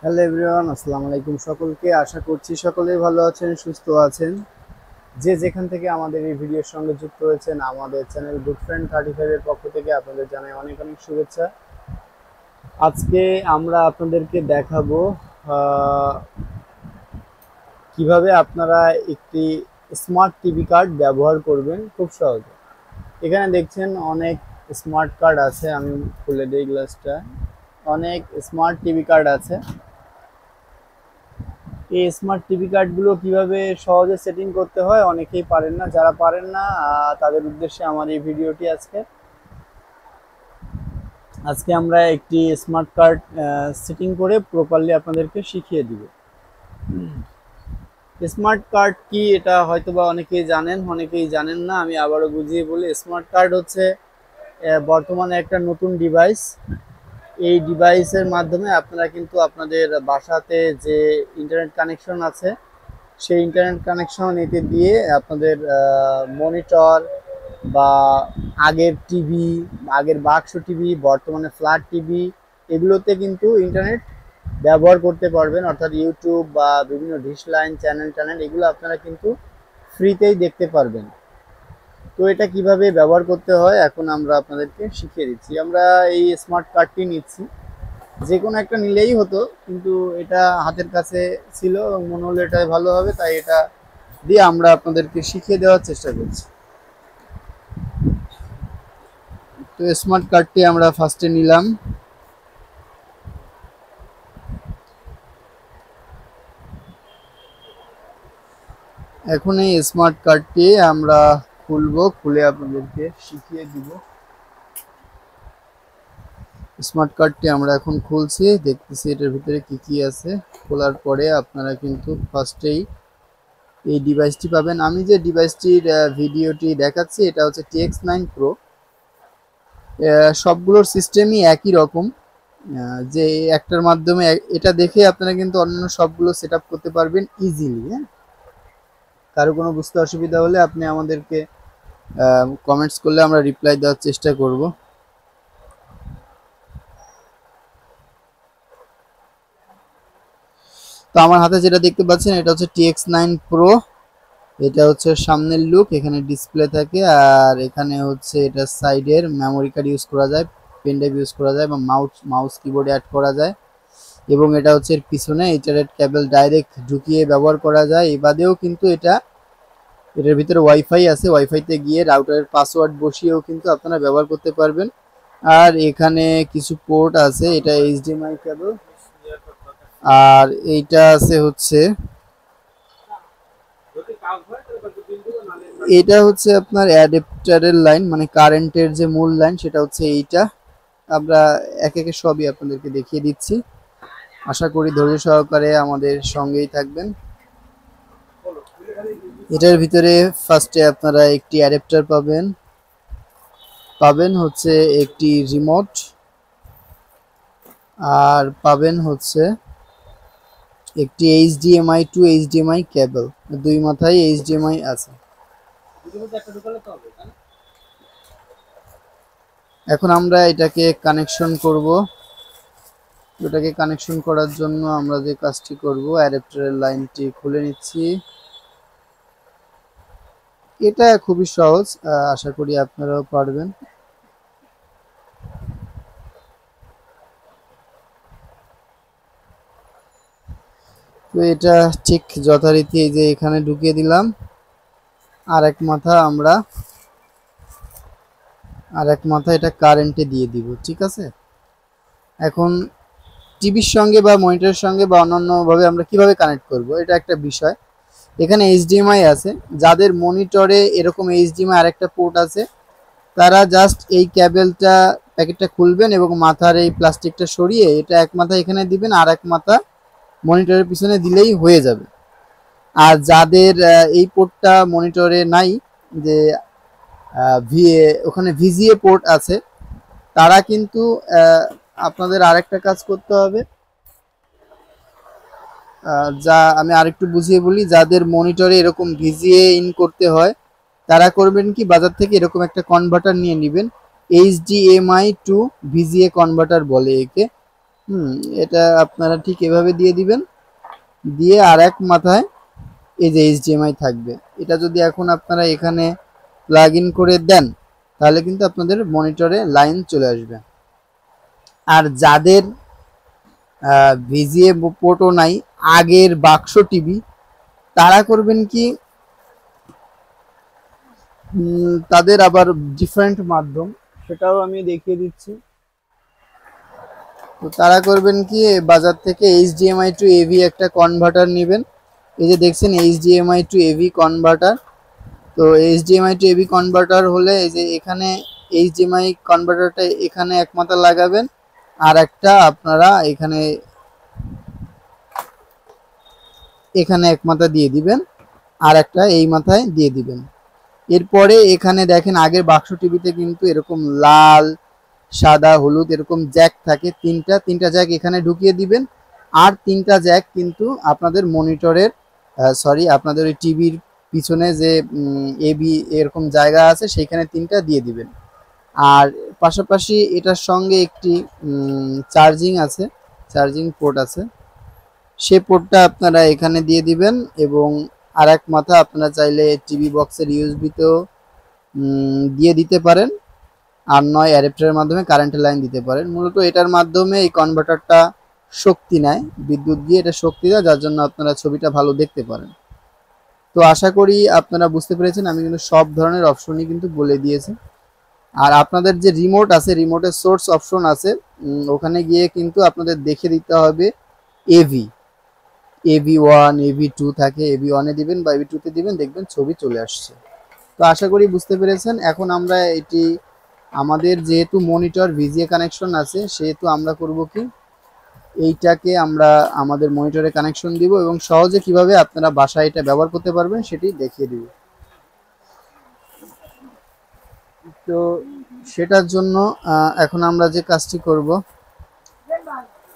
Hello everyone, আসসালামু আলাইকুম সকলকে। আশা করছি সকলেই ভালো আছেন, সুস্থ আছেন। যে যেখান থেকে আমাদের এই ভিডিওর সঙ্গে যুক্ত হয়েছেন, আমাদের চ্যানেল গুড ফ্রেন্ড 35 এর পক্ষ থেকে আপনাদের জানাই অনেক অনেক শুভেচ্ছা। আজকে আমরা আপনাদেরকে দেখাবো কিভাবে আপনারা একটি স্মার্ট টিভি কার্ড ব্যবহার করবেন খুব সহজে। এখানে দেখছেন অনেক স্মার্ট কার্ড আছে। আমি খুলে দিই গ্লাসটা। অনেক স্মার্ট টিভি কার্ড আছে। এই স্মার্ট টিভি কার্ডগুলো কিভাবে সহজে সেটিং করতে হয় অনেকেই পারেন না। যারা পারেন না তাদের উদ্দেশ্যে আমার এই ভিডিওটি। আজকে আজকে আমরা একটি স্মার্ট কার্ড সেটিং করে প্রপারলি আপনাদেরকে শিখিয়ে দিব। স্মার্ট কার্ড কি এটা হয়তোবা অনেকেই জানেন, অনেকেই জানেন না। আমি আবারও বুঝিয়ে বলি, স্মার্ট কার্ড হচ্ছে বর্তমানে একটা নতুন ডিভাইস। এই ডিভাইসের মাধ্যমে আপনারা কিন্তু আপনাদের বাসাতে যে ইন্টারনেট কানেকশন আছে সেই ইন্টারনেট কানেকশন এতে দিয়ে আপনাদের মনিটর বা আগের টিভি, আগের বাক্স টিভি, বর্তমানে ফ্ল্যাট টিভি, এগুলোতে কিন্তু ইন্টারনেট ব্যবহার করতে পারবেন। অর্থাৎ ইউটিউব বা বিভিন্ন ডিশ লাইন চ্যানেল এগুলো আপনারা কিন্তু ফ্রিতেই দেখতে পারবেন। তো এটা কিভাবে ব্যবহার করতে হয় এখন আমরা আপনাদেরকে শিখিয়ে দিচ্ছি। আমরা এই স্মার্ট কার্ডটি নিচ্ছি, যে কোনো একটা নিলেই হতো, কিন্তু এটা হাতের কাছে ছিল এবং মনে হলো এটাই ভালো হবে, তাই এটা দিয়ে আমরা আপনাদেরকে শিখিয়ে দেওয়ার চেষ্টা করছি। তো স্মার্ট কার্ডটি আমরা ফার্স্টে নিলাম। এখন এই স্মার্ট কার্ডটি আমরা খুলবো, খুলে আপনাদেরকে শিখিয়ে দিব। স্মার্ট কার্ডটি আমরা এখন খুলছি, দেখতেছি এটার ভিতরে কি কি আছে। খোলার পরে আপনারা কিন্তু ফার্স্টেই এই ডিভাইসটি পাবেন। আমি যে ডিভাইসটির ভিডিওটি দেখাচ্ছি এটা হচ্ছে TX9 Pro। সবগুলোর সিস্টেমই একই রকম। যে একটার মাধ্যমে এটা দেখে আপনারা কিন্তু অন্যান্য সবগুলো সেট আপ করতে পারবেন ইজিলি। হ্যাঁ, কারো কোনো বুঝতে অসুবিধা হলে আপনি আমাদেরকে কমেন্টস করলে আমরা রিপ্লাই দেওয়ার চেষ্টা করব। তো আমার হাতে যেটা দেখতে পাচ্ছেন এটা হচ্ছে TX9 Pro। এটা হচ্ছে সামনের লুক, এখানে ডিসপ্লে থাকে, আর এখানে হচ্ছে এটা সাইডের মেমোরি কার্ড ইউজ করা যায়, পেন ড্রাইভ ইউজ করা যায়, বা মাউস কিবোর্ড অ্যাড করা যায়। এবং এটা হচ্ছে এর পিছনে ইথারনেট কেবল ডাইরেক্ট ঢুকিয়ে ব্যবহার করা যায়। এ বাদেও কিন্তু এটার ভিতরে ওয়াইফাই আছে, ওয়াইফাইতে গিয়ে রাউটারের পাসওয়ার্ড বসিয়েও কিন্তু আপনারা ব্যবহার করতে পারবেন। আর এখানে কিছু পোর্ট আছে, এটা HDMI কেবল, আর এইটা আছে হচ্ছে এটা হচ্ছে আপনার অ্যাডাপ্টারের লাইন, মানে কারেন্টের যে মূল লাইন সেটা হচ্ছে এইটা। আমরা এক একে সবই আপনাদেরকে দেখিয়ে দিচ্ছি। আশা করি ধৈর্য সহকারে আমাদের সঙ্গেই থাকবেন। এটার ভিতরে ফার্স্টে আপনারা একটি অ্যাডাপ্টার পাবেন হচ্ছে একটি রিমোট, আর পাবেন হচ্ছে একটি HDMI টু HDMI কেবল। দুই মাথায় HDMI আছে। এখন আমরা এটাকে কানেকশন করব। এটাকে কানেকশন করার জন্য আমরা যে কাজটি করব, অ্যাডাপ্টারের লাইনটি খুলে নিচ্ছি। এটা খুবই সহজ, আশা করি আপনারাও পারবেন। তো এটা ঠিক যথারীতি এই যে এখানে ঢুকিয়ে দিলাম। আর এক মাথা এটা কারেন্টে দিয়ে দিব, ঠিক আছে। এখন টিভির সঙ্গে বা মনিটরের সঙ্গে বা অন্যান্যভাবে আমরা কিভাবে কানেক্ট করব, এটা একটা বিষয়। এখানে HDMI আছে, যাদের মনিটরে এরকম HDMI আরেকটা পোর্ট আছে তারা জাস্ট এই কেবলটা প্যাকেটটা খুলবেন এবং মাথার এই প্লাস্টিকটা সরিয়ে এটা এক মাথা এখানে দিবেন, আর এক মাথা মনিটরের পিছনে দিলেই হয়ে যাবে। আর যাদের এই পোর্টটা মনিটরে নাই, যে ওখানে VGA পোর্ট আছে, তারা কিন্তু আপনাদের আরেকটা কাজ করতে হবে। যা আমি আরেকটু বুঝিয়ে বলি, যাদের মনিটরে এরকম VGA ইন করতে হয় তারা করবেন কি, বাজার থেকে এরকম একটা কনভার্টার নিয়ে নেবেন। HDMI টু VGA কনভার্টার বলে একে। হুম, এটা আপনারা ঠিক এভাবে দিয়ে দিবেন, দিয়ে আর এক মাথায় এই যে এইচডিএমআই থাকবে। এটা যদি এখন আপনারা এখানে প্লাগ ইন করে দেন তাহলে কিন্তু আপনাদের মনিটরে লাইন চলে আসবে। আর যাদের ভিজিএ পোর্টও নাই, আগের বাক্স টিভি, তারা করবেন কি, তাদের আবার ডিফারেন্ট মাধ্যম, সেটাও আমি দেখিয়ে দিচ্ছি। তো তারা করবেন কি, বাজার থেকে এইচডিএমআই টু এভি একটা কনভার্টার নেবেন। এই যে দেখছেন এইচডিএমআই টু এভি কনভার্টার। তো এইচডিএমআই টু এভি কনভার্টার হলে এই যে এখানে এইচডিএমআই কনভার্টারটা এখানে এক মাথা লাগাবেন, আর একটা আপনারা এখানে এখানে এক মাথা দিয়ে দিবেন, আর একটা এই মাথায় দিয়ে দিবেন। এরপরে এখানে দেখেন আগের বাক্স টিভিতে কিন্তু এরকম লাল, সাদা, হলুদ এরকম জ্যাক থাকে, তিনটা জ্যাক এখানে ঢুকিয়ে দিবেন। আর তিনটা জ্যাক কিন্তু আপনাদের মনিটরের সরি আপনাদের ওই টিভির পিছনে যে এবি এরকম জায়গা আছে সেইখানে তিনটা দিয়ে দিবেন। আর পাশাপাশি এটার সঙ্গে একটি চার্জিং আছে, চার্জিং পোর্ট আছে, সে পোর্টটা আপনারা এখানে দিয়ে দিবেন। এবং আর এক মাথা আপনারা চাইলে টিভি বক্সের ইউএসবিতেও দিয়ে দিতে পারেন, আর নয় অ্যাডাপ্টারের মাধ্যমে কারেন্টের লাইন দিতে পারেন। মূলত এটার মাধ্যমে এই কনভার্টারটা শক্তি নেয়, বিদ্যুৎ দিয়ে এটা শক্তি দেয়, যার জন্য আপনারা ছবিটা ভালো দেখতে পারেন। তো আশা করি আপনারা বুঝতে পেরেছেন, আমি কিন্তু সব ধরনের অপশনই কিন্তু বলে দিয়েছি। আর আপনাদের যে রিমোট আছে, রিমোটের সোর্স অপশন আছে, ওখানে গিয়ে কিন্তু আপনাদের দেখে দিতে হবে এভি, AV1 AV2 থাকে, AV1 এ দিবেন বা AV2 তে দিবেন, দেখবেন ছবি চলে আসছে। তো আশা করি বুঝতে পেরেছেন। এখন আমরা এটি আমাদের যেহেতু মনিটর ভিজিএ কানেকশন আছে, সেহেতু আমরা করব কি, এইটাকে আমরা আমাদের মনিটরে কানেকশন দিব এবং সহজে কিভাবে আপনারা বাসায় এটা ব্যবহার করতে পারবেন সেটি দেখিয়ে দিব। তো সেটার জন্য এখন আমরা যে কাজটি করব,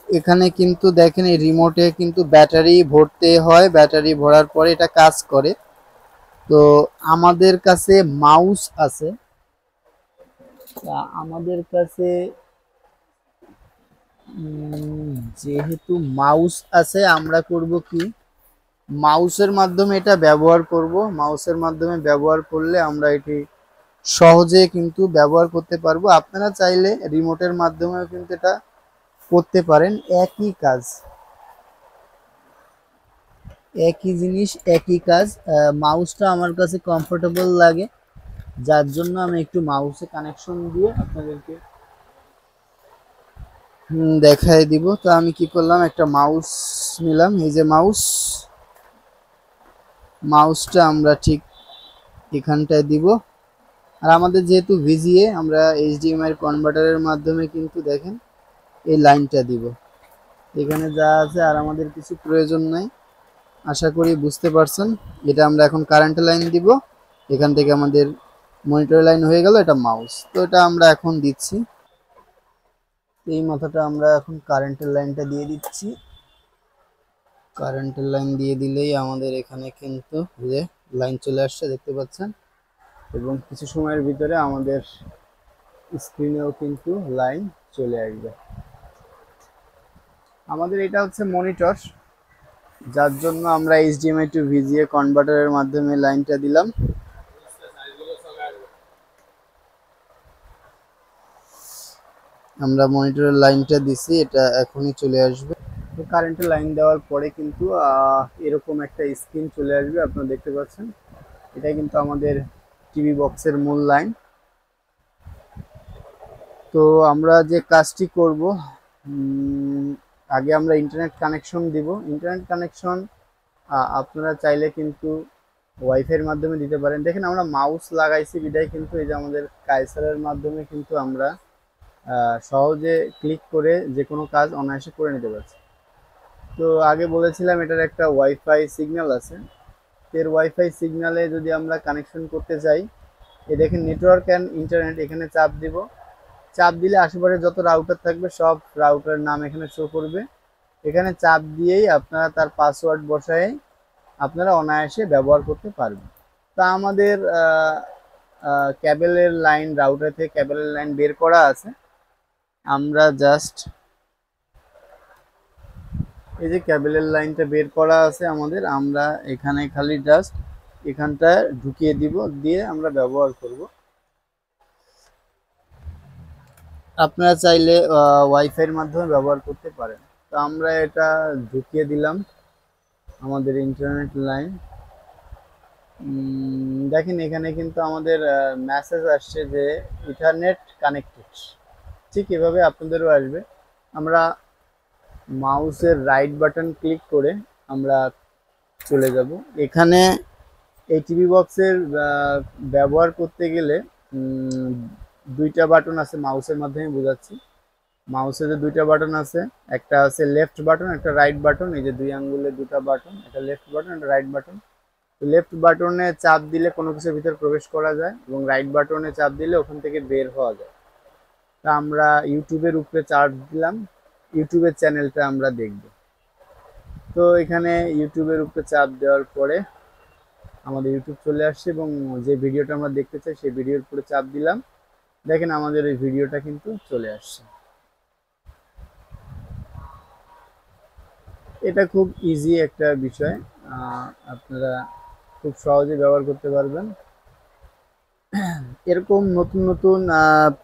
এখানে কিন্তু দেখেন এই রিমোটে কিন্তু ব্যাটারি ভরতে হয়, ব্যাটারি ভরার পরে এটা কাজ করে। তো আমাদের কাছে মাউস আছে, আমাদের কাছে যেহেতু মাউস আছে, আমরা করব কি, মাউসের মাধ্যমে এটা ব্যবহার করব। মাউসের মাধ্যমে ব্যবহার করলে আমরা এটি সহজে কিন্তু ব্যবহার করতে পারবো। আপনারা চাইলে রিমোটের মাধ্যমেও কিন্তু এটা করতে পারেন, একই কাজ, একই জিনিস, একই কাজ। মাউসটা আমার কাছে কমফোর্টেবল লাগে, যার জন্য আমি একটু মাউসে কানেকশন দিয়ে আপনাদেরকে দেখাই দিব। তো আমি কি করলাম, একটা মাউস নিলাম, এই যে মাউসটা আমরা ঠিক এখানটায় দিব। আর আমাদের যেহেতু ভিজিএ, আমরা এইচডিএমআই কনভার্টারের মাধ্যমে কিন্তু দেখেন এই লাইনটা দিব, এখানে যা আছে আর আমাদের কিছু প্রয়োজন নাই। আশা করি বুঝতে পারছেন। এটা আমরা এখন কারেন্টের লাইন দিব, এখান থেকে আমাদের মনিটর লাইন হয়ে গেল, এটা মাউস। তো এটা আমরা এখন দিচ্ছি, এই মাথাটা আমরা এখন কারেন্টের লাইনটা দিয়ে দিচ্ছি। কারেন্টের লাইন দিয়ে দিলেই আমাদের এখানে কিন্তু যে লাইন চলে আসছে দেখতে পাচ্ছেন, এবং কিছু সময়ের ভিতরে আমাদের স্ক্রিনেও কিন্তু লাইন চলে আসবে। আমাদের এটা হচ্ছে মনিটর, যার জন্য আমরা এইচডিএমআই টু ভিজিএ কনভার্টারের মাধ্যমে লাইনটা দিলাম। আমরা মনিটরের লাইনটা দিছি, এটা এখনই চলে আসবে। তো কারেন্টের লাইন দেওয়ার পরে কিন্তু এরকম একটা স্ক্রিন চলে আসবে, আপনারা দেখতে পাচ্ছেন। এটা কিন্তু আমাদের টিভি বক্সের মূল লাইন। তো আমরা যে কাজটি করব, আগে আমরা ইন্টারনেট কানেকশন দিব। ইন্টারনেট কানেকশন আপনারা চাইলে কিন্তু ওয়াইফাইয়ের মাধ্যমে দিতে পারেন। দেখেন আমরা মাউস লাগাইছি বিদায় কিন্তু এই যে আমাদের কাইসারের মাধ্যমে কিন্তু আমরা সহজে ক্লিক করে যে কোনো কাজ অনায়াসে করে নিতে পারছি। তো আগে বলেছিলাম এটার একটা ওয়াইফাই সিগন্যাল আছে, এর ওয়াইফাই সিগন্যালে যদি আমরা কানেকশন করতে চাই, এই দেখেন নেটওয়ার্ক অ্যান্ড ইন্টারনেট, এখানে চাপ দিব। চাপ দিলে আশেপাশে যত রাউটার থাকবে সব রাউটারের নাম এখানে শো করবে। এখানে চাপ দিয়েই আপনারা তার পাসওয়ার্ড বসায় আপনারা অনায়াসে ব্যবহার করতে পারবেন। তা আমাদের ক্যাবেলের লাইন, রাউটার থেকে ক্যাবেলের লাইন বের করা আছে, আমরা জাস্ট এই যে ক্যাবেলের লাইনটা বের করা আছে আমাদের, আমরা এখানে খালি জাস্ট এখানটা ঢুকিয়ে দিব, দিয়ে আমরা ব্যবহার করব। আপনারা চাইলে ওয়াইফাইয়ের মাধ্যমে ব্যবহার করতে পারেন। তো আমরা এটা ঢুকিয়ে দিলাম আমাদের ইন্টারনেট লাইন। দেখেন এখানে কিন্তু আমাদের মেসেজ আসছে যে ইথারনেট কানেক্টেড। ঠিক এভাবে আপনাদেরও আসবে। আমরা মাউসের রাইট বাটন ক্লিক করে আমরা চলে যাব এখানে। এই টিভি বক্সের ব্যবহার করতে গেলে দুইটা বাটন আছে, মাউসের মাধ্যমে বোঝাচ্ছি। মাউসে যে দুইটা বাটন আছে, একটা আছে লেফট বাটন, একটা রাইট বাটন। এই যে দুই আঙ্গুলের দুটো বাটন, একটা লেফট বাটন, একটা রাইট বাটন। লেফট বাটনে চাপ দিলে কোনো কিছুর ভিতর প্রবেশ করা যায়, এবং রাইট বাটনে চাপ দিলে ওখান থেকে বের হওয়া যায়। তা আমরা ইউটিউবের উপরে চাপ দিলাম, ইউটিউবের চ্যানেলটা আমরা দেখব। তো এখানে ইউটিউবের উপরে চাপ দেওয়ার পরে আমাদের ইউটিউব চলে আসছে, এবং যে ভিডিওটা আমরা দেখতে চাই সেই ভিডিওর উপরে চাপ দিলাম। দেখেন আমাদের এই ভিডিওটা কিন্তু চলে আসছে। এটা খুব ইজি একটা বিষয়, আপনারা খুব সহজে ব্যবহার করতে পারবেন। এরকম নতুন নতুন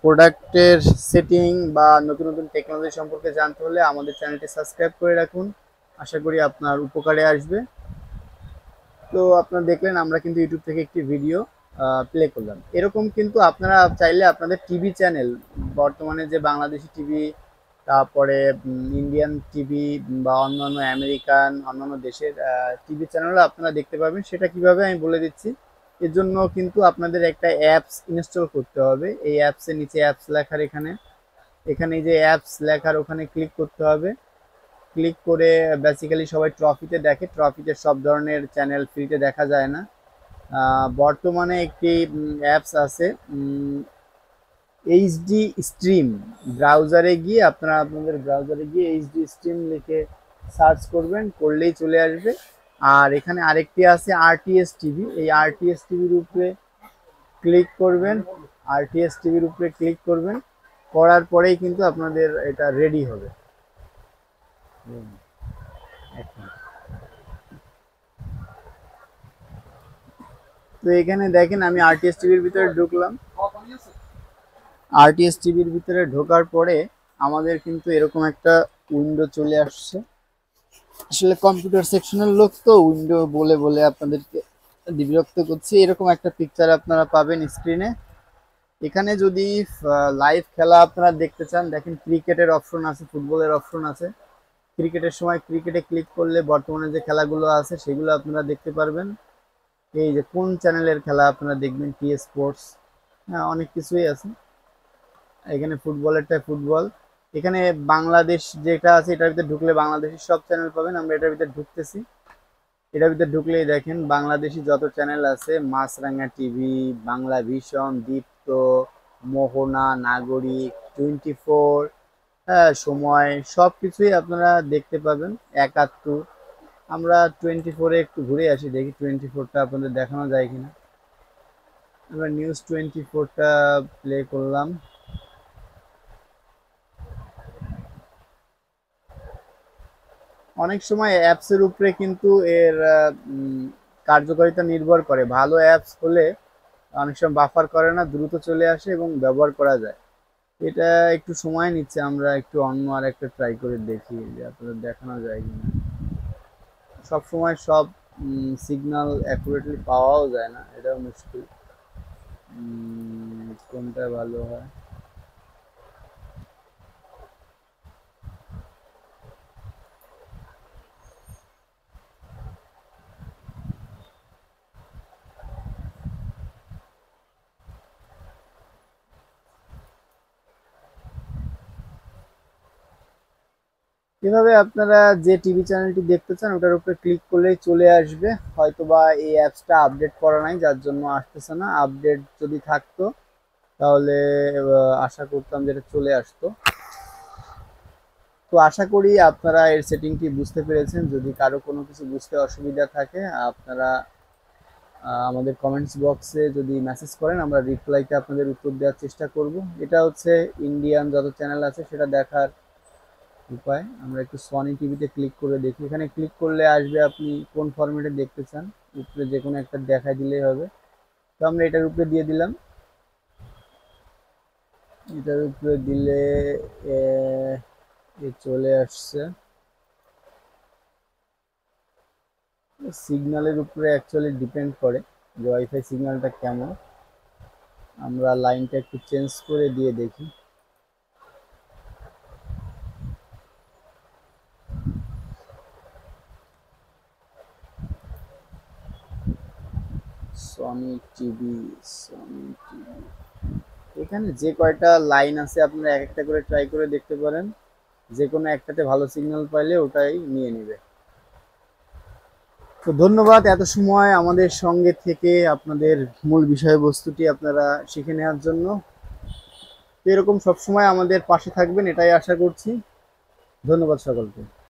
প্রোডাক্টের সেটিং বা নতুন নতুন টেকনোলজি সম্পর্কে জানতে হলে আমাদের চ্যানেলটি সাবস্ক্রাইব করে রাখুন। আশা করি আপনার উপকারে আসবে। তো আপনারা দেখলেন আমরা কিন্তু ইউটিউব থেকে একটি ভিডিও প্লে করলাম। এরকম কিন্তু আপনারা চাইলে আপনাদের টিভি চ্যানেল, বর্তমানে যে বাংলাদেশি টিভি, তারপরে ইন্ডিয়ান টিভি বা অন্যান্য আমেরিকান অন্যান্য দেশের টিভি চ্যানেলও আপনারা দেখতে পাবেন। সেটা কিভাবে আমি বলে দিচ্ছি। এর জন্য কিন্তু আপনাদের একটা অ্যাপস ইনস্টল করতে হবে। এই অ্যাপসের নিচে অ্যাপস লেখার এখানে এই যে অ্যাপস লেখার ওখানে ক্লিক করতে হবে। ক্লিক করে বেসিক্যালি সবাই ট্রফিতে দেখে, ট্রফিতে সব ধরনের চ্যানেল ফ্রিতে দেখা যায় না। বর্তমানে একটি অ্যাপস আছে এইচডি স্ট্রিম। ব্রাউজারে গিয়ে আপনাদের ব্রাউজারে গিয়ে এইচডি স্ট্রিম লিখে সার্চ করবেন, করলেই চলে আসবে। আর এখানে আরেকটি আছে আরটিএস টিভি। এই আরটিএস টিভির উপরে ক্লিক করবেন, আরটিএস টিভির উপরে ক্লিক করবেন, করার পরেই কিন্তু আপনাদের এটা রেডি হবে। তো এখানে দেখেন আমি আরটিএস টিভির ভিতরে ঢুকলাম। আরটিএস টিভির ভিতরে ঢোকার পরে আমাদের কিন্তু এরকম একটা উইন্ডো চলে আসছে। আসলে কম্পিউটার সেকশনের লোক তো উইন্ডো বলে বলে আপনাদেরকে বিরক্ত করছি। এরকম একটা পিকচার আপনারা পাবেন স্ক্রিনে। এখানে যদি লাইভ খেলা আপনারা দেখতে চান, দেখেন ক্রিকেটের অপশন আছে, ফুটবলের অপশন আছে। ক্রিকেটের সময় ক্রিকেটে ক্লিক করলে বর্তমানে যে খেলাগুলো আছে সেগুলো আপনারা দেখতে পারবেন। এই যে কোন চ্যানেলের খেলা আপনারা দেখবেন, টি স্পোর্টস, হ্যাঁ অনেক কিছুই আছে। এখানে ফুটবলেরটা ফুটবল। এখানে বাংলাদেশ যেটা আছে এটার ভিতরে ঢুকলে বাংলাদেশের সব চ্যানেল পাবেন। আমরা এটার ভিতরে ঢুকতেছি। এটার ভিতরে ঢুকলেই দেখেন বাংলাদেশি যত চ্যানেল আছে, মাছরাঙা টিভি, বাংলা ভিশন, দীপ্ত, মোহনা, নাগরিক, 24, হ্যাঁ সময়, সব কিছুই আপনারা দেখতে পাবেন। 71। আমরা 24-এ একটু ঘুরে আসি, দেখি 24টা আপনাদের দেখানো যায় কিনা। আমরা নিউজ 24টা প্লে করলাম। অনেক সময় অ্যাপসের উপরে কিন্তু এর কার্যকারিতা নির্ভর করে। ভালো অ্যাপস হলে অনেক সময় বাফার করে না, দ্রুত চলে আসে এবং ব্যবহার করা যায়। এটা একটু সময় নিচ্ছে, আমরা একটু অন্য আর একটা ট্রাই করে দেখি যে আপনাদের দেখানো যায় কিনা। সব সময় সব সিগন্যাল অ্যাকুরেটলি পাওয়াও যায় না, এটাও মুশকিল। কোনটা ভালো হয়। এভাবে আপনারা যে টিভি চ্যানেলটি দেখতে চান ওটার উপরে ক্লিক করলেই চলে আসবে। হয়তোবা এই অ্যাপসটা আপডেট করা নাই, যার জন্য আসতেছে না। আপডেট যদি থাকতো তাহলে আশা করতাম যেটা চলে আসতো। তো আশা করি আপনারা এর সেটিংটি বুঝতে পেরেছেন। যদি কারো কোনো কিছু বুঝতে অসুবিধা থাকে আপনারা আমাদের কমেন্টস বক্সে যদি মেসেজ করেন, আমরা রিপ্লাইতে আপনাদের উত্তর দেওয়ার চেষ্টা করব। এটা হচ্ছে ইন্ডিয়ান যত চ্যানেল আছে সেটা দেখার উপায়। আমরা একটু সনি টিভিতে ক্লিক করে দেখি। এখানে ক্লিক করলে আসবে আপনি কোন ফরম্যাটে দেখতে চান, উপরে যে কোনো একটা দেখাই দিলেই হবে। তো আমরা এটার উপরে দিয়ে দিলাম। এটার উপরে দিলে চলে আসছে। সিগন্যালের উপরে অ্যাকচুয়ালি ডিপেন্ড করে যে ওয়াইফাই সিগন্যালটা কেমন। আমরা লাইনটা একটু চেঞ্জ করে দিয়ে দেখি। সনি টিভি, সনি টিভি, এখানে যে কয়টা লাইন আছে আপনারা এক একটা করে ট্রাই করে দেখতে পারেন। যে কোনো একটাতে ভালো সিগন্যাল পাইলে ওটাই নিয়ে নেবে। তো ধন্যবাদ এত সময় আমাদের সঙ্গে থেকে আপনাদের মূল বিষয়বস্তুটি আপনারা শিখে নেওয়ার জন্য। তো এরকম সবসময় আমাদের পাশে থাকবেন এটাই আশা করছি। ধন্যবাদ সকলকে।